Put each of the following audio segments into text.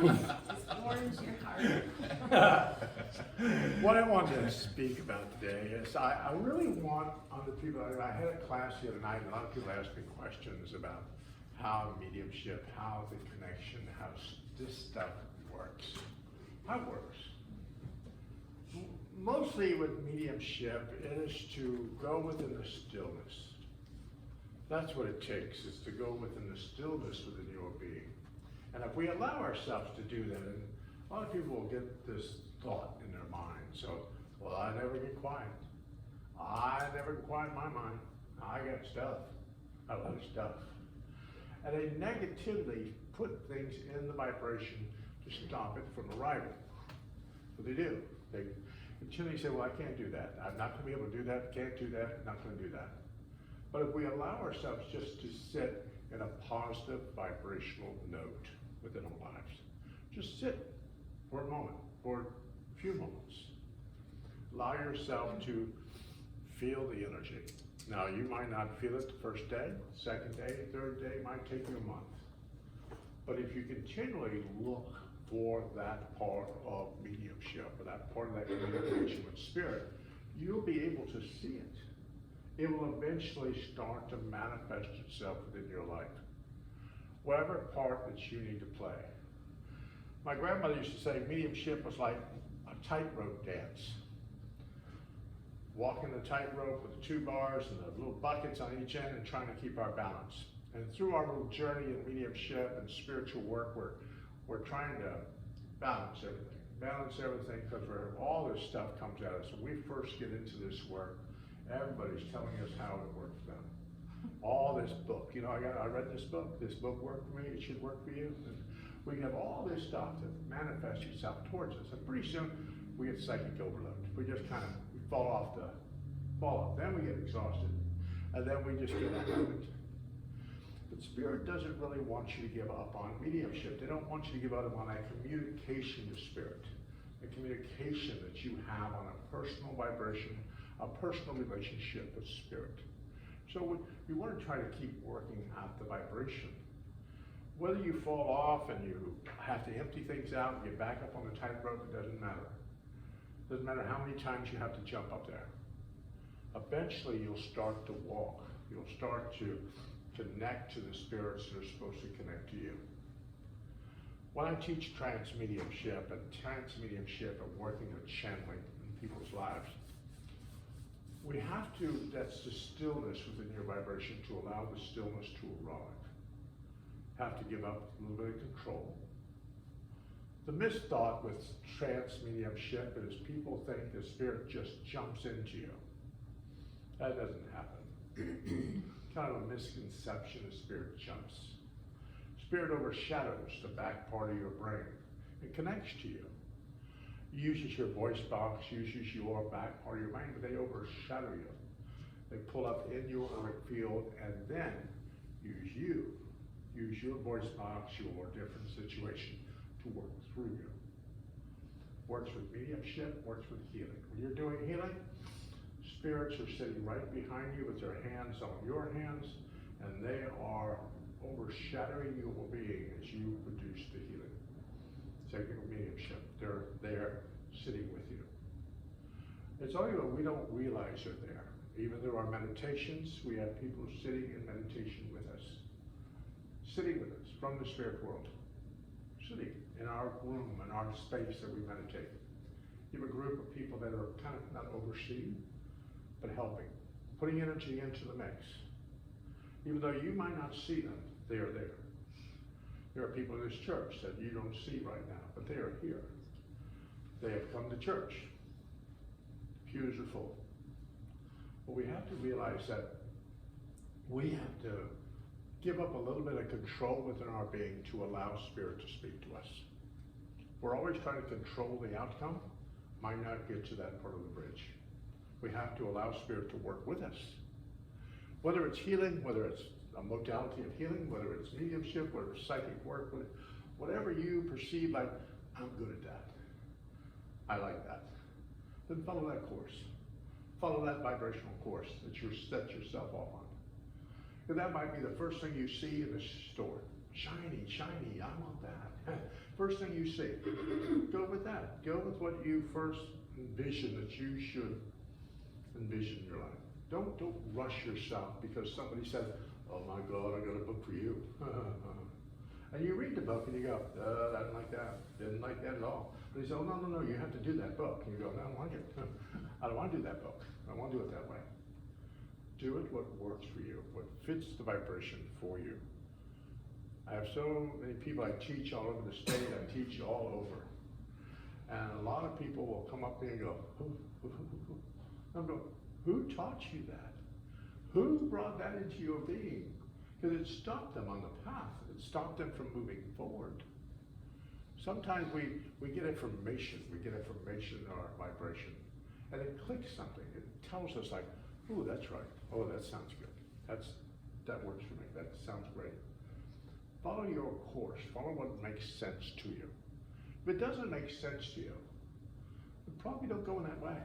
Warms your heart. What I wanted to speak about today is I really want other people, I had a class the other night, and a lot of people asked me questions about how mediumship, how the connection, how this stuff works. How it works. Mostly with mediumship, it is to go within the stillness. That's what it takes, is to go within the stillness within your being. And if we allow ourselves to do that, and a lot of people will get this thought in their mind. So, well, I never get quiet. I never quiet my mind. I got stuff. I love stuff. And they negatively put things in the vibration to stop it from arriving. What they do, they continually say, well, I can't do that. I'm not going to be able to do that. Can't do that. Not going to do that. But if we allow ourselves just to sit in a positive vibrational note within our lives, just sit for a moment, for a few moments. Allow yourself to feel the energy. Now, you might not feel it the first day, second day, third day, it might take you a month. But if you continually look for that part of mediumship, or that part of that communication with spirit, you'll be able to see it. It will eventually start to manifest itself within your life. Whatever part that you need to play. My grandmother used to say mediumship was like a tightrope dance. Walking the tightrope with the 2 bars and the little buckets on each end and trying to keep our balance. And through our little journey in mediumship and spiritual work, we're trying to balance everything. Balance everything, because all this stuff comes at us. When we first get into this work, everybody's telling us how it works for them. All this book, you know, I read this book worked for me, it should work for you. And we have all this stuff that manifests itself towards us, and pretty soon we get psychic overload. We just kind of fall off. Then we get exhausted, and then we just get out of it. But spirit doesn't really want you to give up on mediumship. They don't want you to give up on that communication with spirit, the communication that you have on a personal vibration, a personal relationship with spirit. So we want to try to keep working out the vibration. Whether you fall off and you have to empty things out and get back up on the tightrope, it doesn't matter. It doesn't matter how many times you have to jump up there. Eventually you'll start to walk. You'll start to connect to the spirits that are supposed to connect to you. When I teach trance mediumship and working with channeling in people's lives, we have to, that's the stillness within your vibration, to allow the stillness to arrive. Have to give up a little bit of control. The misthought with trance mediumship is people think the spirit just jumps into you. That doesn't happen. Kind of a misconception of spirit jumps. Spirit overshadows the back part of your brain. It connects to you. Uses your voice box, uses your back part of your brain, but they overshadow you. They pull up in your auric field and then use you. Use your voice box, your different situation to work through you. Works with mediumship, works with healing. When you're doing healing, spirits are sitting right behind you with their hands on your hands, and they are overshadowing your being as you produce the healing. Sacred mediumship, they're there sitting with you. It's only that we don't realize they're there. Even through our meditations, we have people sitting in meditation with us. Sitting with us from the spirit world. Sitting in our room, in our space that we meditate. You have a group of people that are kind of not overseeing, but helping. Putting energy into the mix. Even though you might not see them, they are there. There are people in this church that you don't see right now, but they are here. They have come to church. Pews are full. But we have to realize that we have to give up a little bit of control within our being to allow spirit to speak to us. We're always trying to control the outcome, might not get to that part of the bridge. We have to allow spirit to work with us. Whether it's healing, whether it's a modality of healing, whether it's mediumship, whether it's psychic work, whatever you perceive like, I'm good at that. I like that. Then follow that course. Follow that vibrational course that you set yourself off on. And that might be the first thing you see in the store. Shiny, shiny, I want that. First thing you see, go with that. Go with what you first envision that you should envision your life. Don't rush yourself because somebody says, oh my God, I got a book for you. And you read the book and you go, I didn't like that. Didn't like that at all. But he said, oh, no, you have to do that book. And you go, no, I don't want it. I don't want to do that book. I want to do it that way. Do it what works for you, what fits the vibration for you. I have so many people I teach all over the state. I teach all over. And a lot of people will come up to me and go, I'm going, who taught you that? Who brought that into your being? Because it stopped them on the path. It stopped them from moving forward. Sometimes we get information. We get information in our vibration. And it clicks something. It tells us like, ooh, that's right. Oh, that sounds good. That works for me. That sounds great. Follow your course. Follow what makes sense to you. If it doesn't make sense to you, then probably don't go in that way.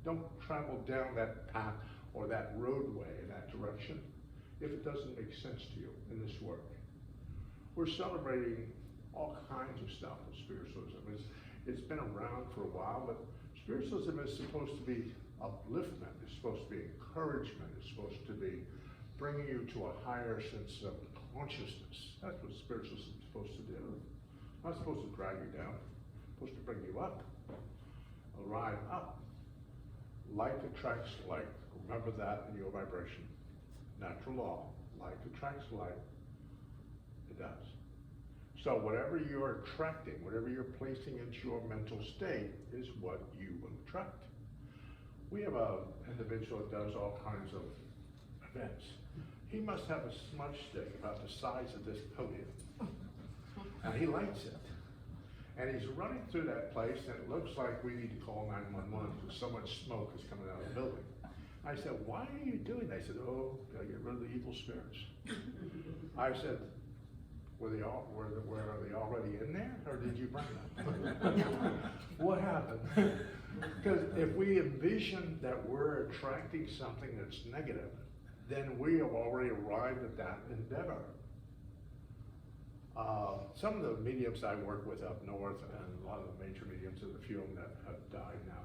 Don't travel down that path or that roadway in that direction if it doesn't make sense to you in this work. We're celebrating all kinds of stuff with spiritualism. It's been around for a while, but spiritualism is supposed to be upliftment. It's supposed to be encouragement. It's supposed to be bringing you to a higher sense of consciousness. That's what spiritualism is supposed to do. It's not supposed to drag you down. It's supposed to bring you up. Arrive up. Like attracts like. Remember that in your vibration. Natural law. Like attracts like. It does. So whatever you're attracting, whatever you're placing into your mental state is what you will attract. We have an individual that does all kinds of events. He must have a smudge stick about the size of this podium. And he lights it. And he's running through that place and it looks like we need to call 911 because so much smoke is coming out of the building. I said, why are you doing that? He said, oh, gotta get rid of the evil spirits. I said, were they already in there or did you bring them? What happened? Because if we envision that we're attracting something that's negative, then we have already arrived at that endeavor. Some of the mediums I work with up north, and a lot of the major mediums, and a few of them that have died now,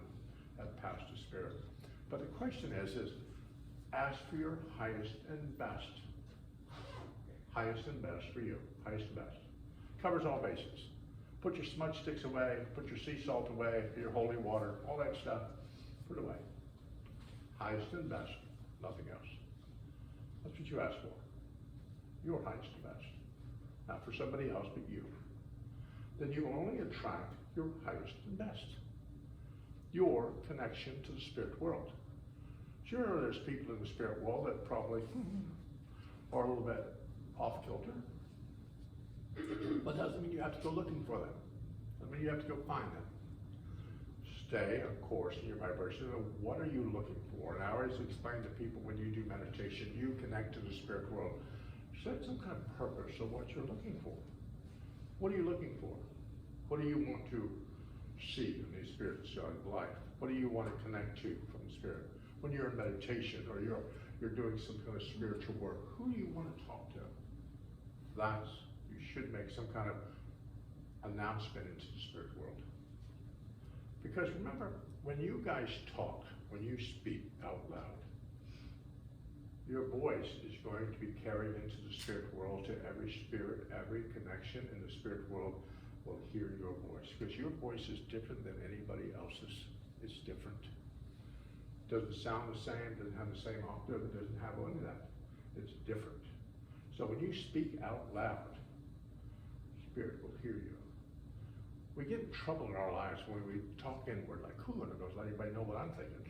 have passed to spirit. But the question is ask for your highest and best. Highest and best for you. Highest and best. Covers all bases. Put your smudge sticks away, put your sea salt away, your holy water, all that stuff, put away. Highest and best, nothing else. That's what you ask for. Your highest and best. Not for somebody else but you. Then you will only attract your highest and best. Your connection to the spirit world. Sure, there's people in the spirit world that probably are a little bit off kilter. But doesn't mean you have to go looking for them. Doesn't mean you have to go find them. Stay, of course, in your vibration. What are you looking for? And I always explain to people when you do meditation, you connect to the spirit world. Set some kind of purpose of what you're looking for. What are you looking for? What do you want to see in the spirit side of life? What do you want to connect to from the spirit? When you're in meditation or you're doing some kind of spiritual work, who do you want to talk to? You should make some kind of announcement into the spirit world. Because remember, when you guys talk, when you speak out loud, your voice is going to be carried into the spirit world to every spirit, every connection in the spirit world will hear your voice. Because your voice is different than anybody else's. It's different. Doesn't sound the same, doesn't have the same octave, it doesn't have any of that. It's different. So when you speak out loud, spirit will hear you. We get in trouble in our lives when we talk inward, like, who knows, let anybody know what I'm thinking.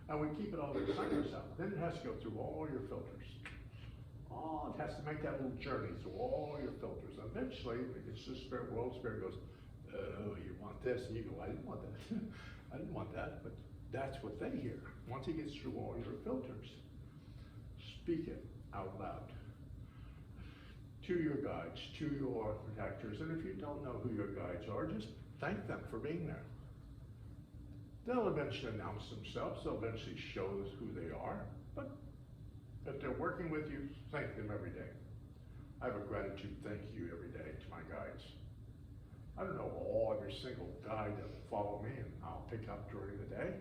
And we keep it all inside ourselves. Then it has to go through all your filters. It has to make that little journey through all your filters. Eventually, it gets to the spirit world, spirit goes, oh, you want this? And you go, I didn't want that. I didn't want that, but that's what they hear. Once it gets through all your filters, speak it out loud. To your guides, to your protectors, and if you don't know who your guides are, just thank them for being there. They'll eventually announce themselves, they'll eventually show us who they are, but if they're working with you, thank them every day. I have a gratitude thank you every day to my guides. I don't know every single guide that will follow me and I'll pick up during the day,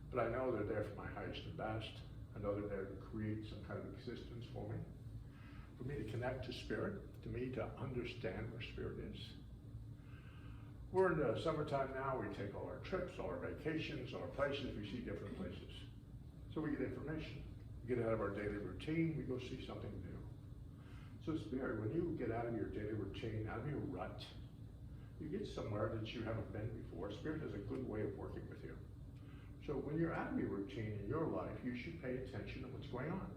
but I know they're there for my highest and best. I know they're there to create some kind of existence for me to connect to spirit, to me to understand where spirit is. We're in the summertime now. We take all our trips, all our vacations, all our places. We see different places. So we get information. We get out of our daily routine. We go see something new. So spirit, when you get out of your daily routine, out of your rut, you get somewhere that you haven't been before. Spirit has a good way of working with you. So when you're out of your routine in your life, you should pay attention to what's going on.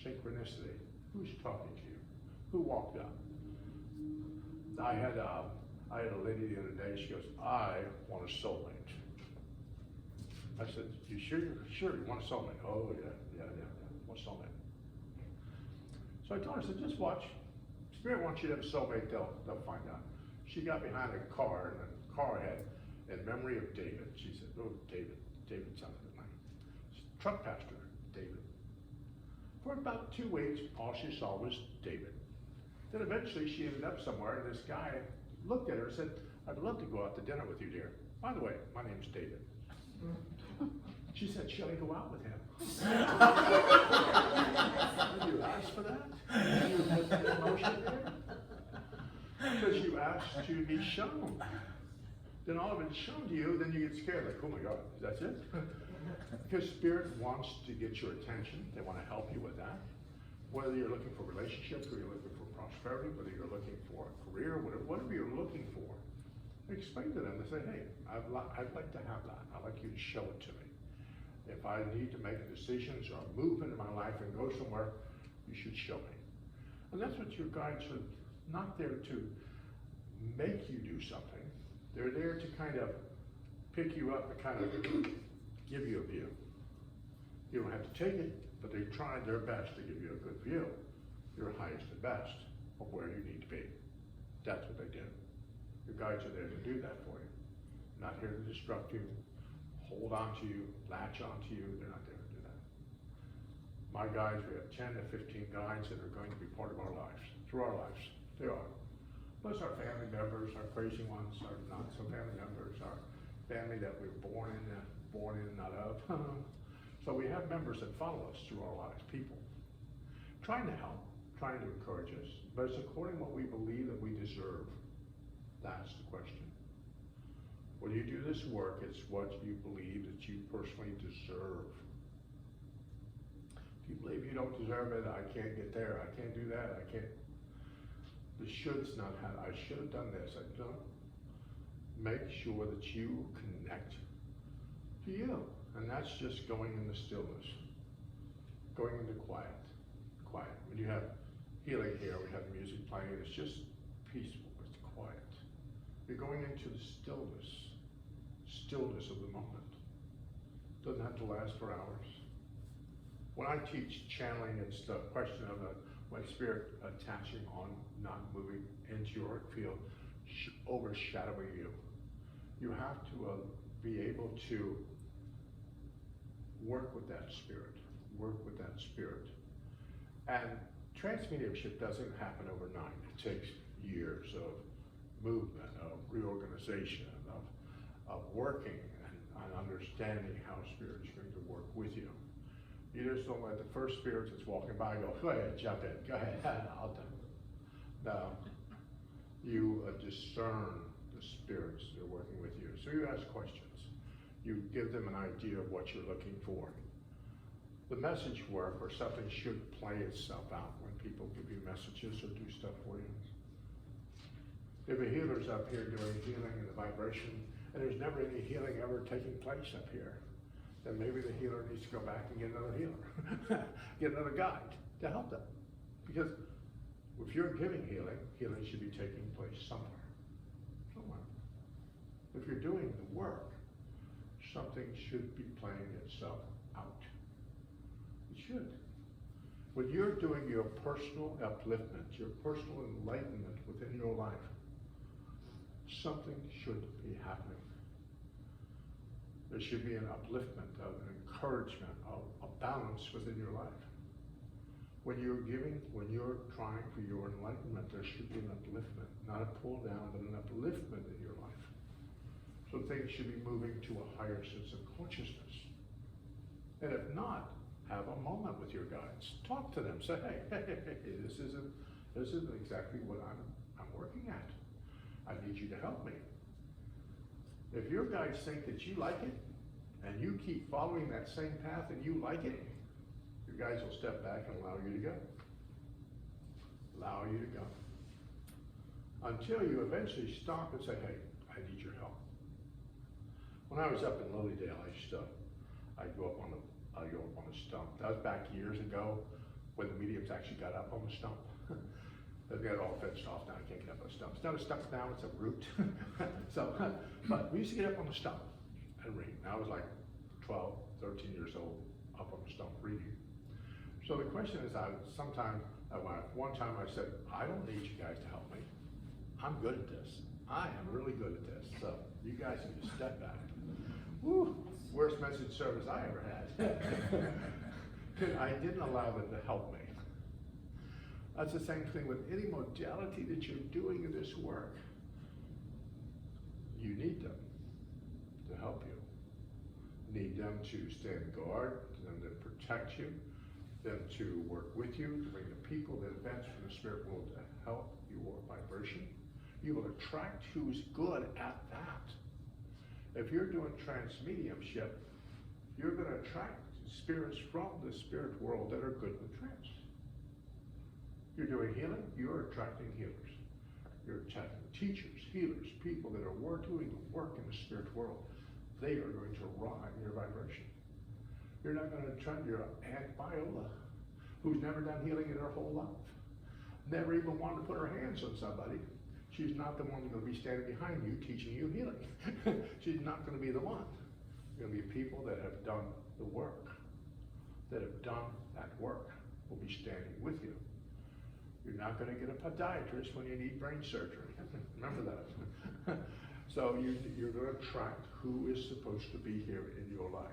Synchronicity. Who's talking to you? Who walked up? I had a lady the other day. She goes, "I want a soulmate." I said, "You sure? Sure, you want a soulmate?" "Oh yeah. Want a soulmate." So I told her, I said, "Just watch. Spirit wants you to have a soulmate. They'll find out." She got behind a car, and the car had "In memory of David." She said, "Oh, David sounded like truck pastor, David." For about 2 weeks, all she saw was David. Then eventually she ended up somewhere, and this guy looked at her and said, "I'd love to go out to dinner with you, dear. By the way, my name's David." She said, "Shall I go out with him?" Did you ask for that? Did you put that emotion there? Because you asked to be shown. Then all of it's shown to you, then you get scared, like, "Oh my God, that's it?" Because spirit wants to get your attention. They want to help you with that. Whether you're looking for relationships, or you're looking for prosperity, whether you're looking for a career, whatever you're looking for, explain to them and say, "Hey, I'd like to have that. I'd like you to show it to me. If I need to make decisions or move into my life and go somewhere, you should show me." And that's what your guides are not there to make you do something. They're there to kind of pick you up and kind of give you a view. You don't have to take it, but they try their best to give you a good view, your highest and best of where you need to be. That's what they do. Your guides are there to do that for you. Not here to disrupt you, hold on to you, latch on to you. They're not there to do that. My guides, we have 10 to 15 guides that are going to be part of our lives, through our lives. They are. Plus our family members, our crazy ones, our not so family members, our family that we were born in and not of. So we have members that follow us through our lives, people, trying to help, trying to encourage us, but it's according to what we believe that we deserve. That's the question. When you do this work, it's what you believe that you personally deserve. If you believe you don't deserve it, I can't get there, I can't do that, I can't. The should's not have, I should have done this, I don't. Make sure that you connect to you. And that's just going into stillness, going into quiet. When you have healing here, we have music playing, it's just peaceful, it's quiet. You're going into the stillness of the moment. Doesn't have to last for hours. When I teach channeling, it's the question of when spirit attaching on, not moving into your field, overshadowing you. You have to be able to work with that spirit. And transmediumship doesn't happen overnight. It takes years of movement, of reorganization, of working and understanding how spirit is going to work with you. You just don't let the first spirit that's walking by go, "Go ahead, jump in, go ahead, I'll do it." No, you discern the spirits that are working with you. So you ask questions. You give them an idea of what you're looking for. The message work or something should play itself out when people give you messages or do stuff for you. If a healer's up here doing healing and the vibration, and there's never any healing ever taking place up here, then maybe the healer needs to go back and get another healer, get another guide to help them. Because if you're giving healing, healing should be taking place somewhere. If you're doing the work, something should be playing itself out. It should. When you're doing your personal upliftment, your personal enlightenment within your life, something should be happening. There should be an upliftment, of an encouragement, of a balance within your life. When you're giving, when you're trying for your enlightenment, there should be an upliftment, not a pull down, but an upliftment in your life. So things should be moving to a higher sense of consciousness. And if not, have a moment with your guides. Talk to them. Say, hey, this isn't exactly what I'm working at. I need you to help me. If your guides think that you like it, and you keep following that same path and you like it, your guides will step back and allow you to go. Allow you to go. Until you eventually stop and say, hey, I need your help. When I was up in Lilydale, I'd go up on a stump. That was back years ago when the mediums actually got up on the stump. They've got it all fenced off now, I can't get up on the stump. It's not a stump now, it's a root. But we used to get up on the stump and read. And I was like 12, 13 years old, up on the stump reading. So the question is, one time I said, I don't need you guys to help me. I'm good at this. I am really good at this. So you guys need to step back. Woo, worst message service I ever had. I didn't allow them to help me. That's the same thing with any modality that you're doing in this work. You need them to help you. Need them to stand guard, them to protect you, them to work with you, to bring the people, the events from the spirit world to help your vibration. You will attract who's good at that. If you're doing transmediumship, you're going to attract spirits from the spirit world that are good with trance. You're doing healing, you're attracting healers. You're attracting teachers, healers, people that are doing the work in the spirit world. They are going to rise your vibration. You're not going to attract your Aunt Viola, who's never done healing in her whole life. Never even wanted to put her hands on somebody. She's not the one that's going to be standing behind you teaching you healing. She's not going to be the one. It's going to be people that have done the work, that have done that work, will be standing with you. You're not going to get a podiatrist when you need brain surgery. Remember that. So you're going to attract who is supposed to be here in your life.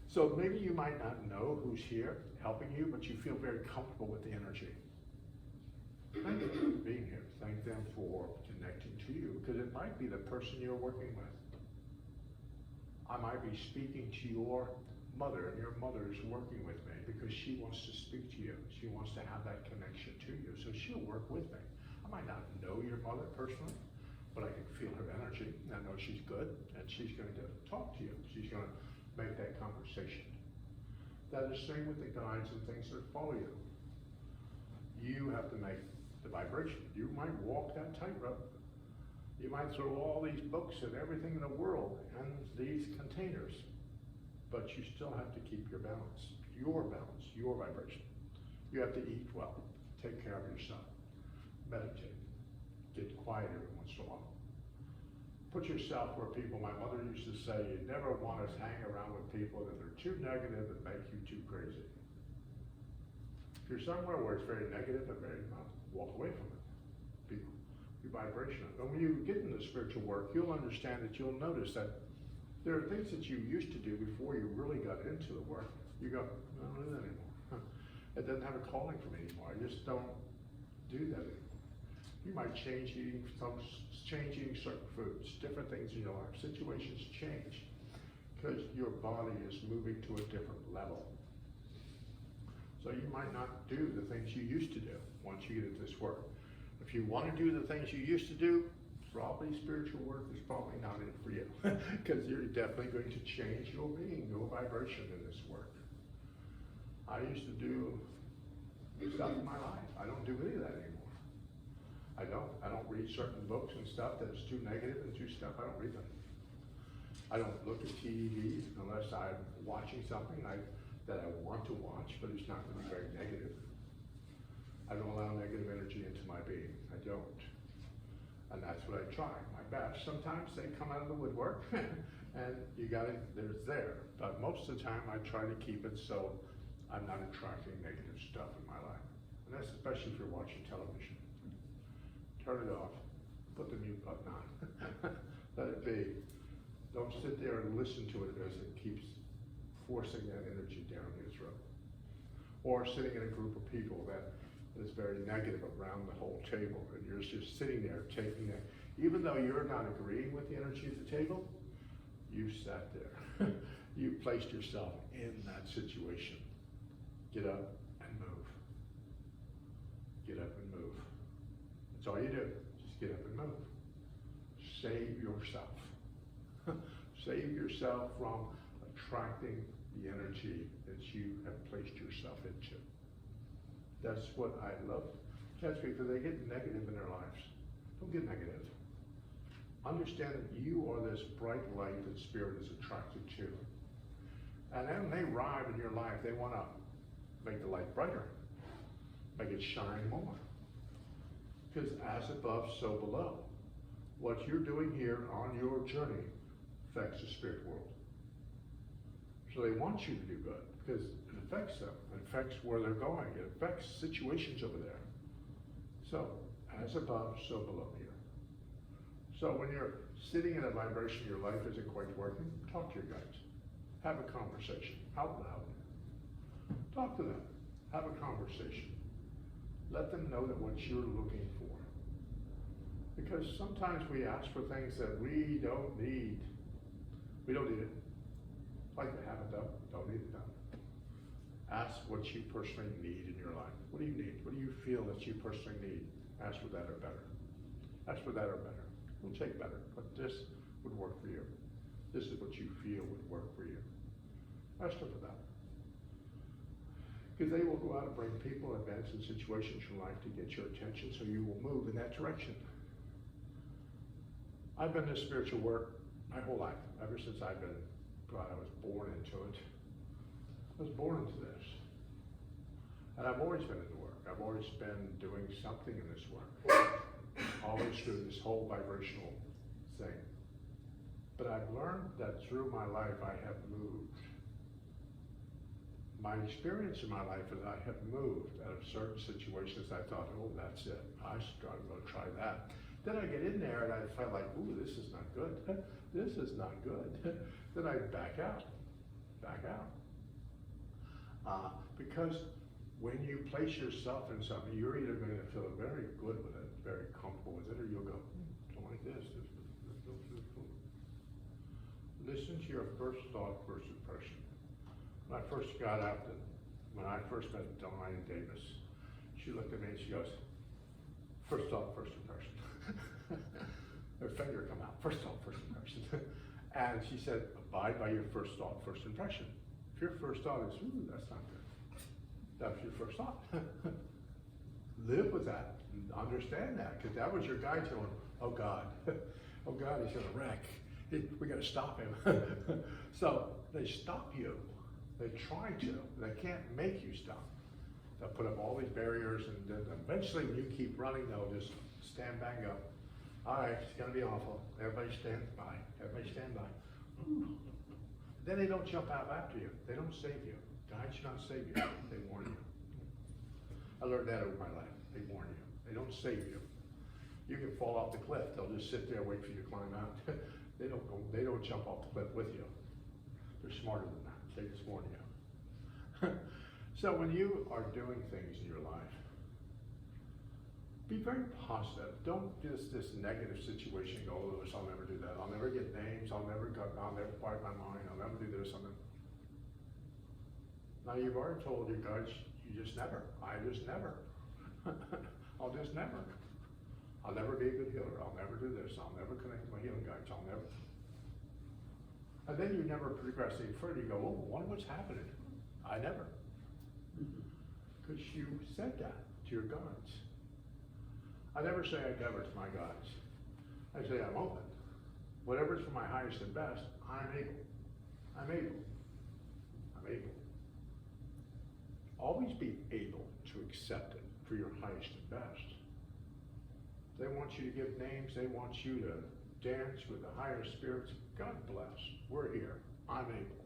So maybe you might not know who's here helping you, but you feel very comfortable with the energy. Thank them for being here. Thank them for connecting to you, because it might be the person you're working with. I might be speaking to your mother, and your mother is working with me because she wants to speak to you. She wants to have that connection to you, so she'll work with me. I might not know your mother personally, but I can feel her energy. I know she's good, and she's going to talk to you. She's going to make that conversation. That is the same with the guides and things that follow you. You have to make the vibration. You might walk that tightrope. You might throw all these books and everything in the world in these containers, but you still have to keep your balance, your vibration. You have to eat well, take care of yourself, meditate, get quiet every once in a while. Put yourself where people, my mother used to say, you never want to hang around with people that are too negative and make you too crazy. If you're somewhere where it's very negative and very walk away from it. Be vibrational. And when you get into spiritual work, you'll understand that you'll notice that there are things that you used to do before you really got into the work. You go, I don't do that anymore. It doesn't have a calling for me anymore. I just don't do that anymore. You might change eating certain foods, different things in your life. Situations change because your body is moving to a different level. So you might not do the things you used to do once you get into this work. If you want to do the things you used to do, probably spiritual work is probably not it for you, because you're definitely going to change your being, your vibration in this work. I used to do stuff in my life. I don't do any of that anymore. I don't read certain books and stuff that's too negative and too stuff. I don't read them. I don't look at TVs unless I'm watching something that I want to watch, but it's not going to be very negative. I don't allow negative energy into my being. I don't. And that's what I try my best. Sometimes they come out of the woodwork and there's there. But most of the time I try to keep it so I'm not attracting negative stuff in my life. And that's especially if you're watching television. Turn it off. Put the mute button on. Let it be. Don't sit there and listen to it as it keeps forcing that energy down your throat. Or sitting in a group of people that is very negative around the whole table, and you're just sitting there taking it. Even though you're not agreeing with the energy at the table, you sat there. You placed yourself in that situation. Get up and move. Get up and move. That's all you do. Just get up and move. Save yourself. Save yourself from attracting the energy that you have placed yourself into. That's what I love to catch people. They get negative in their lives. Don't get negative. Understand that you are this bright light that spirit is attracted to. And then when they arrive in your life, they want to make the light brighter, make it shine more. Because as above, so below. What you're doing here on your journey affects the spirit world. So they want you to do good because it affects them. It affects where they're going. It affects situations over there. So, as above, so below here. So when you're sitting in a vibration, your life isn't quite working, talk to your guides. Have a conversation out loud. Talk to them. Have a conversation. Let them know that what you're looking for. Because sometimes we ask for things that we don't need. We don't need it. Like to have it done, don't need it done. Ask what you personally need in your life. What do you need? What do you feel that you personally need? Ask for that or better. Ask for that or better. We'll take better, but this would work for you. This is what you feel would work for you. Ask them for that. Because they will go out and bring people, events, and situations in your life to get your attention so you will move in that direction. I've been in spiritual work my whole life, ever since I was born into it. I was born into this. And I've always been into work. I've always been doing something in this work. Always through this whole vibrational thing. But I've learned that through my life I have moved. My experience in my life is I have moved out of certain situations. I thought, oh, that's it. I'm going to try that. Then I get in there and I felt like, ooh, this is not good. This is not good. Then I back out. Because when you place yourself in something, you're either going to feel very good with it, very comfortable with it, or you'll go, don't like this. Listen to your first thought, first impression. When I first got out, when I first met Diane Davis, she looked at me and she goes, first thought, first impression. Her finger come out, first thought, first impression. And she said, abide by your first thought, first impression. If your first thought is, ooh, that's not good. That was your first thought. Live with that, understand that, because that was your guide telling, oh God, oh God, he's gonna wreck. We gotta stop him. So they stop you. They try to. They can't make you stop. They'll put up all these barriers, and then eventually when you keep running, they'll just stand back and go, all right, it's gonna be awful. Everybody stand by. Everybody stand by. Then they don't jump out after you. They don't save you. Guides should not save you. They warn you. I learned that over my life. They warn you. They don't save you. You can fall off the cliff. They'll just sit there, wait for you to climb out. They don't jump off the cliff with you. They're smarter than that. They just warn you. So when you are doing things in your life, be very positive. Don't just this negative situation go, oh, I'll never do that. I'll never get names. I'll never quiet my mind. I'll never do this. Now you've already told your guides, you just never. I just never. I'll just never. I'll never be a good healer. I'll never do this. I'll never connect to my healing guides. I'll never. And then you never progress any further. You go, oh, I wonder what's happening. I never. Because you said that to your guides. I never say I never to my guides. I say I'm open. Whatever's for my highest and best, I'm able. I'm able. I'm able. Always be able to accept it for your highest and best. They want you to give names. They want you to dance with the higher spirits. God bless. We're here. I'm able.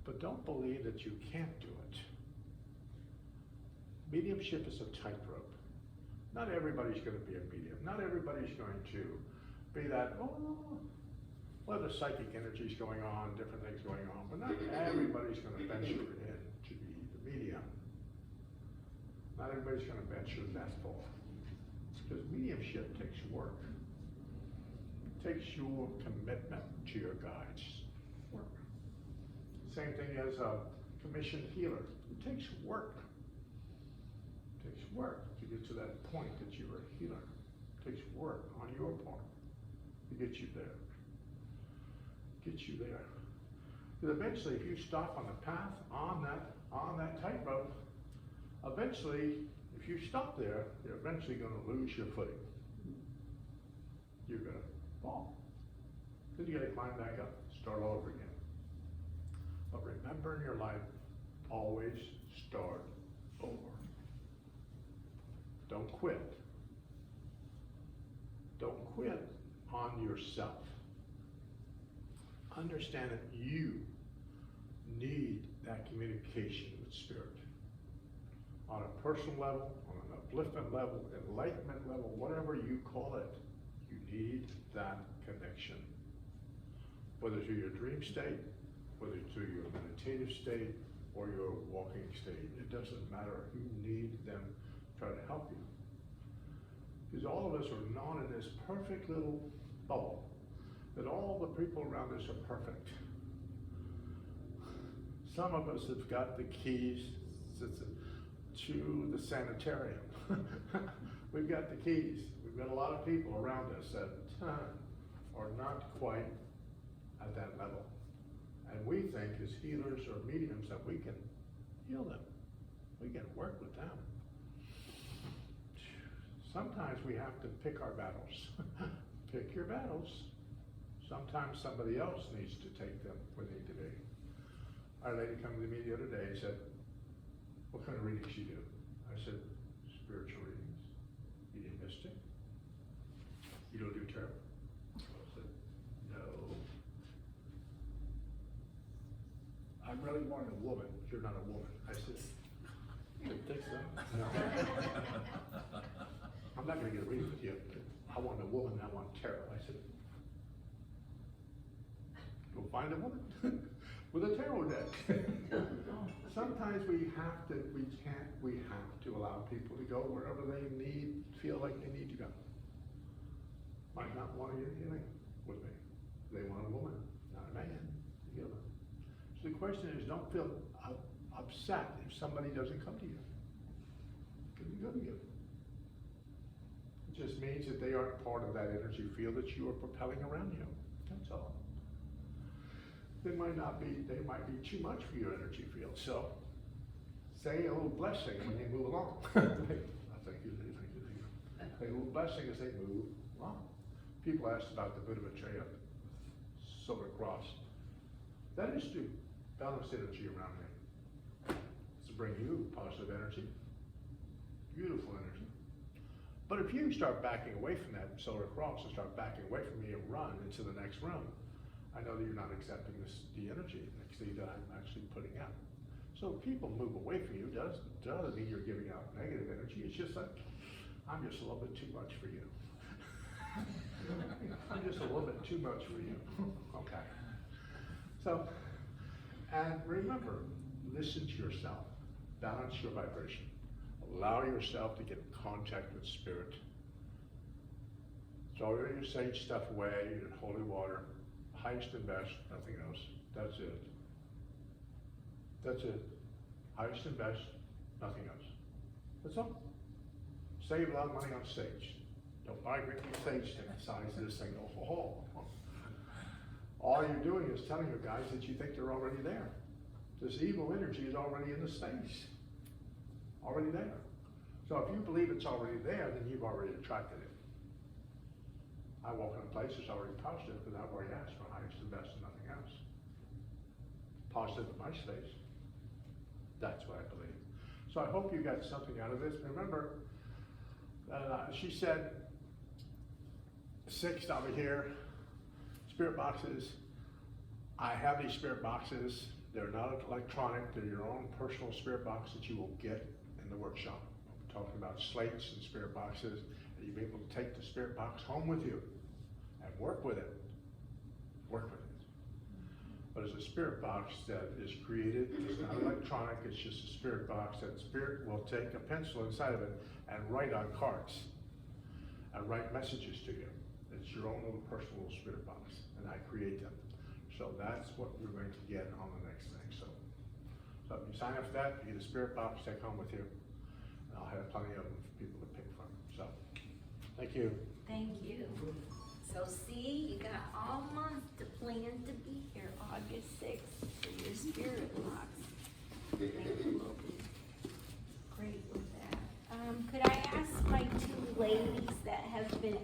But don't believe that you can't do it. Mediumship is a tightrope. Not everybody's going to be a medium. Not everybody's going to be that, well, the psychic energy's going on, different things going on, but not everybody's going to venture in to be the medium. Not everybody's going to venture that far. Because mediumship takes work. It takes your commitment to your guides. Work. Same thing as a commissioned healer. It takes work. It takes work to get to that point that you're a healer. It takes work on your part to get you there. Get you there. Because eventually, if you stop on the path, on that tightrope, eventually, if you stop there, you're eventually going to lose your footing. You're going to fall. Then you got to climb back up, start all over again. But remember in your life, always start over. Don't quit. Don't quit on yourself. Understand that you need that communication with Spirit. On a personal level, on an upliftment level, enlightenment level, whatever you call it, you need that connection. Whether through your dream state, whether through your meditative state, or your walking state, it doesn't matter. You need them to try to help you. Because all of us are not in this perfect little bubble, that all the people around us are perfect. Some of us have got the keys to the sanitarium. We've got the keys. We've got a lot of people around us that are not quite at that level. And we think as healers or mediums that we can heal them. We can work with them. Sometimes we have to pick our battles. Pick your battles. Sometimes somebody else needs to take them where they need to be. Our lady came to me the other day and said, what kind of readings you do? I said, spiritual readings. You do mystic? You don't do tarot? I said, no. I really want a woman. You're not a woman. I said, you think so? No. I'm not going to get a reading with you. I want a woman, I want tarot. I said, go find a woman with a tarot deck. Sometimes we have to allow people to go wherever they feel like they need to go. Might not want to get healing with me. They want a woman, not a man, to heal them. So the question is, don't feel upset if somebody doesn't come to you. It can be good to you. It just means that they aren't part of that energy field that you are propelling around you. That's all. They might be too much for your energy field. So say a little blessing when they move along. Thank you. Say a little blessing as they move along. People ask about the Buddha Maitreya silver cross. That is to balance energy around me. It's to bring you positive energy, beautiful energy. But if you start backing away from that solar cross and start backing away from me and run into the next room, I know that you're not accepting the energy that I'm actually putting out. So if people move away from you, doesn't mean you're giving out negative energy. It's just like, I'm just a little bit too much for you. I'm just a little bit too much for you. Okay. So, and remember, listen to yourself. Balance your vibration. Allow yourself to get in contact with Spirit. Throw your sage stuff away, your holy water. Highest and best, nothing else. That's it. That's it. Highest and best, nothing else. That's all. Save a lot of money on sage. Don't buy great big sage stick the size of this thing. Oh. All you're doing is telling your guys that you think they're already there. This evil energy is already in the space. Already there. So if you believe it's already there, then you've already attracted it. I walk in a place that's already positive because I've already asked for highest and best and nothing else. Positive in my space. That's what I believe. So I hope you got something out of this. Remember, she said, 6 over here, spirit boxes. I have these spirit boxes. They're not electronic. They're your own personal spirit box that you will get in the workshop. I'm talking about slates and spirit boxes. You'll be able to take the spirit box home with you and work with it. Work with it. but it's a spirit box that is created. It's not electronic, it's just a spirit box that spirit will take a pencil inside of it and write on cards and write messages to you. It's your own little personal spirit box, and I create them. So that's what we're going to get on the next thing. So if you sign up for that, you get a spirit box, take home with you, and I'll have plenty of them for people to pick from. So, thank you. Thank you. So see, you got all month to plan to be here August 6th for your spirit box. I think we'll be great with that. Could I ask my two ladies that have been